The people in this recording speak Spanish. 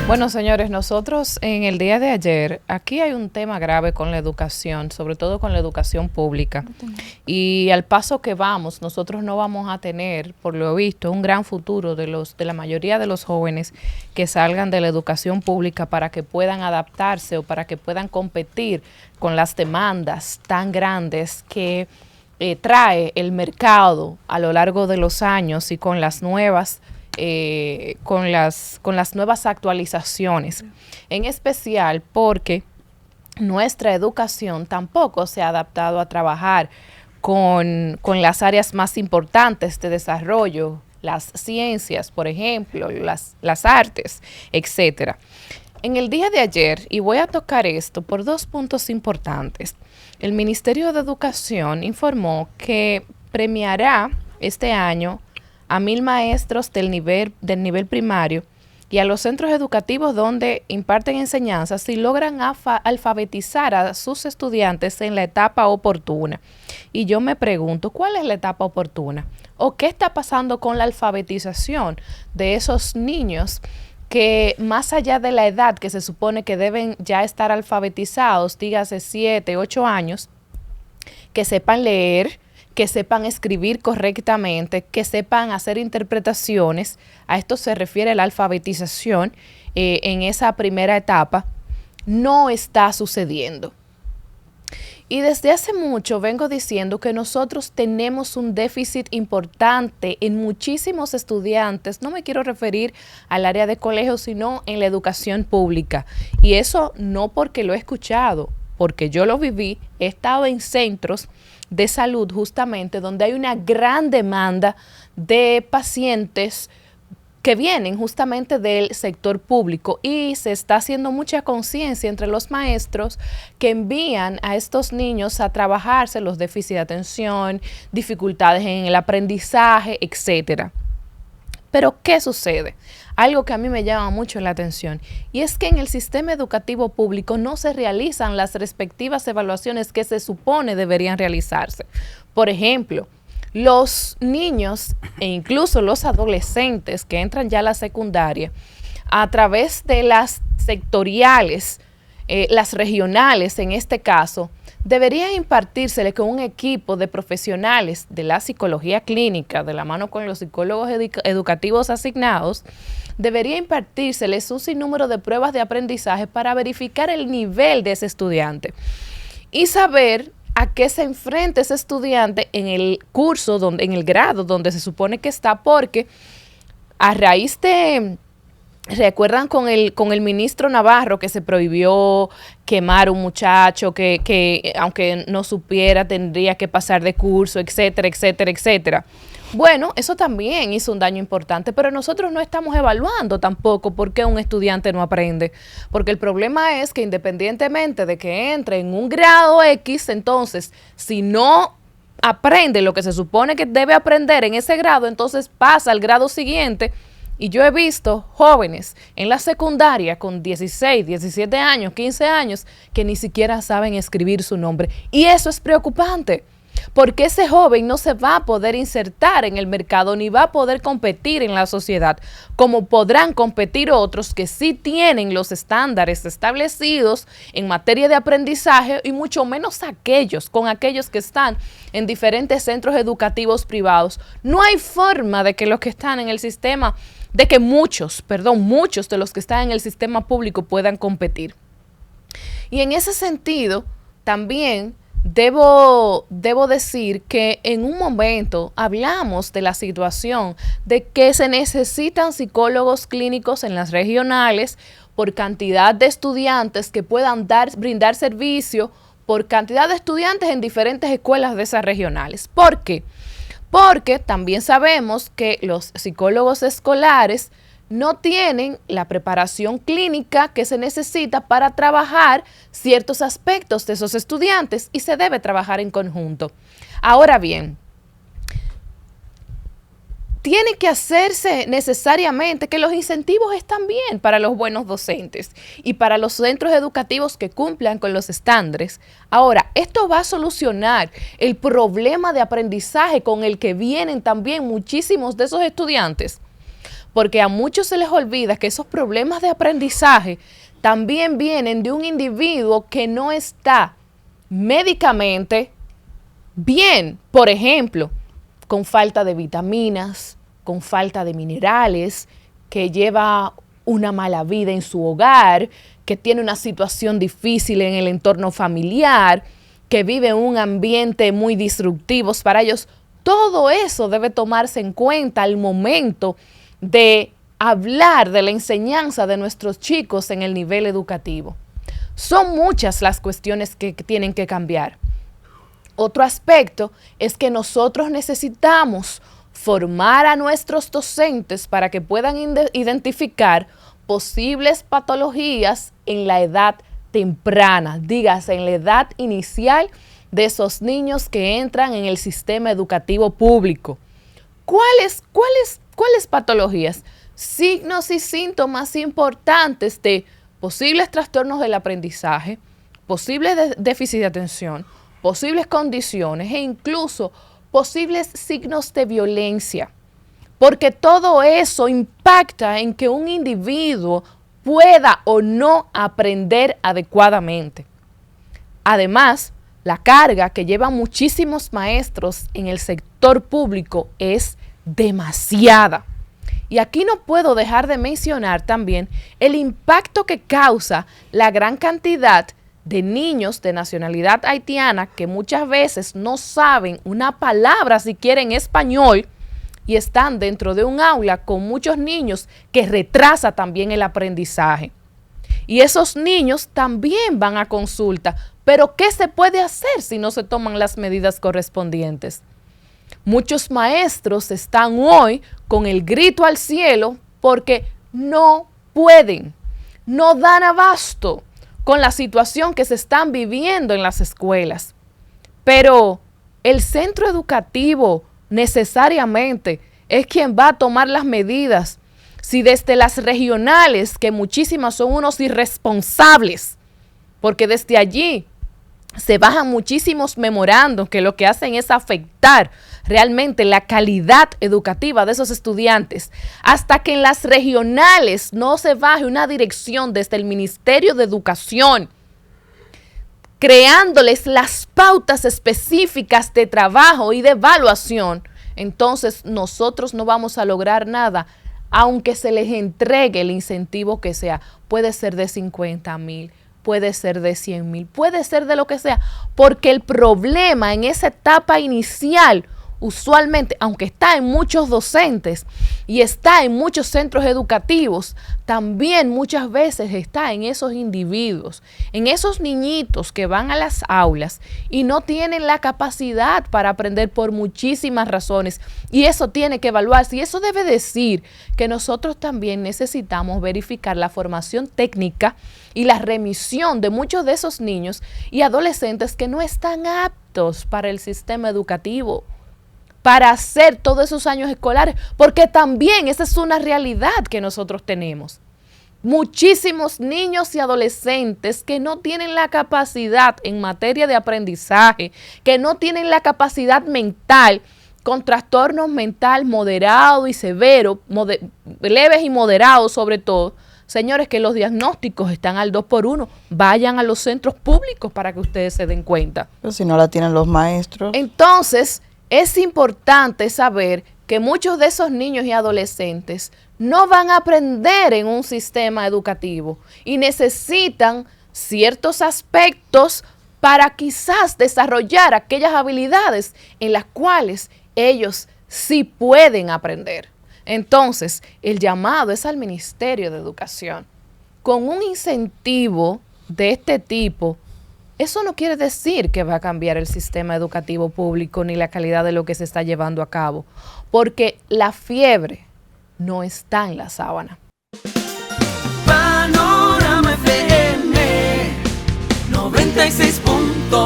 Bueno, señores, nosotros en el día de ayer, aquí hay un tema grave con la educación, sobre todo con la educación pública. Y al paso que vamos, nosotros no vamos a tener, por lo visto, un gran futuro de la mayoría de los jóvenes que salgan de la educación pública para que puedan adaptarse o para que puedan competir con las demandas tan grandes que trae el mercado a lo largo de los años y con las nuevas con las nuevas actualizaciones, en especial porque nuestra educación tampoco se ha adaptado a trabajar con las áreas más importantes de desarrollo, las ciencias, por ejemplo, las artes, etcétera. En el día de ayer, y voy a tocar esto por dos puntos importantes, el Ministerio de Educación informó que premiará este año a 1,000 maestros del nivel primario y a los centros educativos donde imparten enseñanzas si logran alfabetizar a sus estudiantes en la etapa oportuna. Y yo me pregunto, ¿cuál es la etapa oportuna? ¿O qué está pasando con la alfabetización de esos niños que más allá de la edad que se supone que deben ya estar alfabetizados, dígase 7, 8 años, que sepan leer, que sepan escribir correctamente, que sepan hacer interpretaciones? A esto se refiere la alfabetización en esa primera etapa. No está sucediendo. Y desde hace mucho vengo diciendo que nosotros tenemos un déficit importante en muchísimos estudiantes. No me quiero referir al área de colegio, sino en la educación pública. Y eso no porque lo he escuchado, porque yo lo viví, he estado en centros de salud justamente donde hay una gran demanda de pacientes que vienen justamente del sector público y se está haciendo mucha conciencia entre los maestros que envían a estos niños a trabajarse los déficits de atención, dificultades en el aprendizaje, etcétera. Pero, ¿qué sucede? Algo que a mí me llama mucho la atención, y es que en el sistema educativo público no se realizan las respectivas evaluaciones que se supone deberían realizarse. Por ejemplo, los niños e incluso los adolescentes que entran ya a la secundaria, a través de las sectoriales, las regionales en este caso, debería impartírsele con un equipo de profesionales de la psicología clínica, de la mano con los psicólogos educativos asignados, debería impartírseles un sinnúmero de pruebas de aprendizaje para verificar el nivel de ese estudiante y saber a qué se enfrenta ese estudiante en el curso, en el grado donde se supone que está, porque a raíz de... ¿Recuerdan con el ministro Navarro que se prohibió quemar a un muchacho que aunque no supiera tendría que pasar de curso, etcétera, etcétera, etcétera? Bueno, eso también hizo un daño importante, pero nosotros no estamos evaluando tampoco por qué un estudiante no aprende, porque el problema es que independientemente de que entre en un grado X, entonces si no aprende lo que se supone que debe aprender en ese grado, entonces pasa al grado siguiente. Y yo he visto jóvenes en la secundaria con 16, 17 años, 15 años, que ni siquiera saben escribir su nombre. Y eso es preocupante, porque ese joven no se va a poder insertar en el mercado ni va a poder competir en la sociedad, como podrán competir otros que sí tienen los estándares establecidos en materia de aprendizaje, y mucho menos aquellos que están en diferentes centros educativos privados. No hay forma de que los que están en el sistema, de que muchos de los que están en el sistema público puedan competir. Y en ese sentido, también debo decir que en un momento hablamos de la situación de que se necesitan psicólogos clínicos en las regionales por cantidad de estudiantes que puedan brindar servicio, por cantidad de estudiantes en diferentes escuelas de esas regionales. ¿Por qué? Porque también sabemos que los psicólogos escolares no tienen la preparación clínica que se necesita para trabajar ciertos aspectos de esos estudiantes, y se debe trabajar en conjunto. Ahora bien, tiene que hacerse necesariamente que los incentivos están bien para los buenos docentes y para los centros educativos que cumplan con los estándares. Ahora, esto va a solucionar el problema de aprendizaje con el que vienen también muchísimos de esos estudiantes. porque a muchos se les olvida que esos problemas de aprendizaje también vienen de un individuo que no está médicamente bien, por ejemplo, con falta de vitaminas, con falta de minerales, que lleva una mala vida en su hogar, que tiene una situación difícil en el entorno familiar, que vive en un ambiente muy disruptivo para ellos. Todo eso debe tomarse en cuenta al momento de hablar de la enseñanza de nuestros chicos en el nivel educativo. Son muchas las cuestiones que tienen que cambiar. Otro aspecto es que nosotros necesitamos formar a nuestros docentes para que puedan identificar posibles patologías en la edad temprana, dígase en la edad inicial de esos niños que entran en el sistema educativo público. ¿Cuáles patologías? Signos y síntomas importantes de posibles trastornos del aprendizaje, posibles déficit de atención, posibles condiciones e incluso posibles signos de violencia, porque todo eso impacta en que un individuo pueda o no aprender adecuadamente. Además, la carga que llevan muchísimos maestros en el sector público es demasiada. Y aquí no puedo dejar de mencionar también el impacto que causa la gran cantidad de niños de nacionalidad haitiana que muchas veces no saben una palabra siquiera en español y están dentro de un aula con muchos niños que retrasa también el aprendizaje. Y esos niños también van a consulta. Pero ¿qué se puede hacer si no se toman las medidas correspondientes? Muchos maestros están hoy con el grito al cielo porque no pueden, no dan abasto con la situación que se están viviendo en las escuelas. Pero el centro educativo necesariamente es quien va a tomar las medidas. Si desde las regionales, que muchísimas son unos irresponsables, porque desde allí se bajan muchísimos memorandos que lo que hacen es afectar realmente la calidad educativa de esos estudiantes, hasta que en las regionales no se baje una dirección desde el Ministerio de Educación, creándoles las pautas específicas de trabajo y de evaluación, entonces nosotros no vamos a lograr nada, aunque se les entregue el incentivo que sea. Puede ser de 50,000, puede ser de 100,000, puede ser de lo que sea, porque el problema en esa etapa inicial, usualmente, aunque está en muchos docentes y está en muchos centros educativos, también muchas veces está en esos individuos, en esos niñitos que van a las aulas y no tienen la capacidad para aprender por muchísimas razones, y eso tiene que evaluarse. Y eso debe decir que nosotros también necesitamos verificar la formación técnica y la remisión de muchos de esos niños y adolescentes que no están aptos para el sistema educativo, para hacer todos esos años escolares, porque también esa es una realidad que nosotros tenemos. Muchísimos niños y adolescentes que no tienen la capacidad en materia de aprendizaje, que no tienen la capacidad mental, con trastornos mental moderado y severo, leves y moderados sobre todo. Señores, que los diagnósticos están al 2x1. Vayan a los centros públicos para que ustedes se den cuenta. Pero si no la tienen los maestros. Entonces, es importante saber que muchos de esos niños y adolescentes no van a aprender en un sistema educativo y necesitan ciertos aspectos para quizás desarrollar aquellas habilidades en las cuales ellos sí pueden aprender. Entonces, el llamado es al Ministerio de Educación. Con un incentivo de este tipo, eso no quiere decir que va a cambiar el sistema educativo público ni la calidad de lo que se está llevando a cabo, porque la fiebre no está en la sábana. Panorama FM 96.1